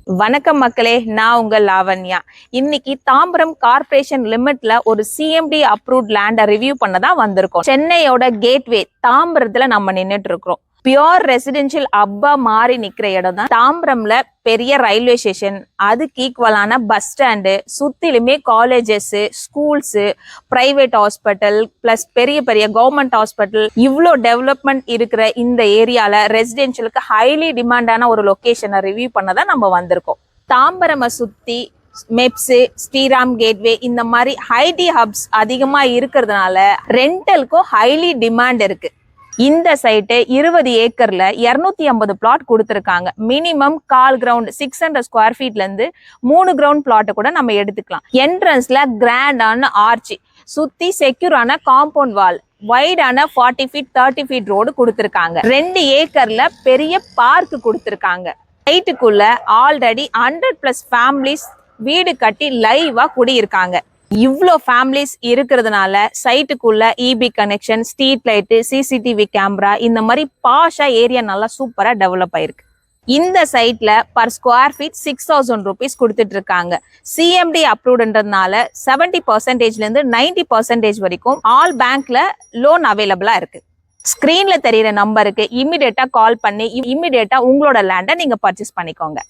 வணக்கம் மக்களே, நான் உங்க லாவண்யா. இன்னைக்கு தாம்பரம் கார்ப்பரேஷன் லிமிட்ல ஒரு சிஎம்டி அப்ரூவ்ட் லேண்ட ரிவ்யூ பண்ண தான் வந்திருக்கோம். சென்னையோட கேட்வே தாம்பரத்துல நம்ம நின்னுட்டு இருக்கிறோம். பியோர் ரெசிடென்ஷியல் அப்பா மாறி நிக்கிற இடம் தான் தாம்பரம்ல. பெரிய ரயில்வே ஸ்டேஷன், அதுக்கு ஈக்குவலான பஸ் ஸ்டாண்டு, சுத்திலுமே colleges, schools, private hospital plus பெரிய பெரிய கவர்மெண்ட் ஹாஸ்பிட்டல், இவ்வளோ டெவலப்மெண்ட் இருக்கிற இந்த ஏரியால ரெசிடென்ஷியலுக்கு ஹைலி டிமாண்டான ஒரு லொகேஷனை ரிவ்யூ பண்ணதான் நம்ம வந்திருக்கோம். தாம்பரமை சுத்தி மெப்ஸ், ஸ்ரீராம் கேட்வே இந்த மாதிரி ஐடி ஹப்ஸ் அதிகமா இருக்கிறதுனால ரெண்டலுக்கும் ஹைலி டிமாண்ட் இருக்கு. இந்த சைட்டு 20 ஏக்கர்ல 250 பிளாட் கொடுத்துருக்காங்க. மினிமம் 1/4 கிரவுண்ட் 600 ஸ்கொயர் ஃபீட்ல இருந்து 3 கிரவுண்ட் பிளாட் கூட நம்ம எடுத்துக்கலாம். என்ட்ரன்ஸ்ல கிராண்டான ஆர்ச், சுத்தி செக்யூரான காம்பவுண்ட் வால், வைடான 40 ஃபீட் 30 ஃபீட் ரோடு கொடுத்துருக்காங்க. 2 ஏக்கர்ல பெரிய பார்க் கொடுத்துருக்காங்க. சைட்டுக்குள்ள ஆல்ரெடி 100+ ஃபேமிலிஸ் வீடு கட்டி லைவா குடியிருக்காங்க. இவ்வளோ ஃபேமிலிஸ் இருக்கிறதுனால சைட்டுக்குள்ள EB connection, street light, CCTV camera, இந்த மாதிரி பாஷா ஏரியா நல்லா சூப்பரா டெவலப் ஆயிருக்கு. இந்த சைட்ல பர் ஸ்கொயர் ஃபீட் 6000 rupees கொடுத்துட்டு இருக்காங்க. சிஎம்டி அப்ரூவ்டுன்றதுனால 70% இருந்து 90% வரைக்கும் ஆல் பேங்க்ல லோன் அவைலபிளா இருக்கு. ஸ்கிரீன்ல தெரியுற நம்பருக்கு இமிடியேட்டா கால் பண்ணி இமிடியேட்டா உங்களோட லேண்டை நீங்க பர்ச்சேஸ் பண்ணிக்கோங்க.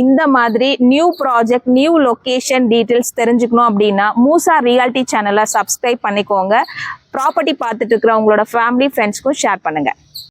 இந்த மாதிரி new project, new location details தெரிஞ்சுக்கணும் அப்படின்னா மூசா ரியாலிட்டி சேனலை சப்ஸ்கிரைப் பண்ணிக்கோங்க. ப்ராப்பர்ட்டி பார்த்துட்டு இருக்கிற உங்களோட ஃபேமிலி ஃப்ரெண்ட்ஸ்க்கும் ஷேர் பண்ணுங்க.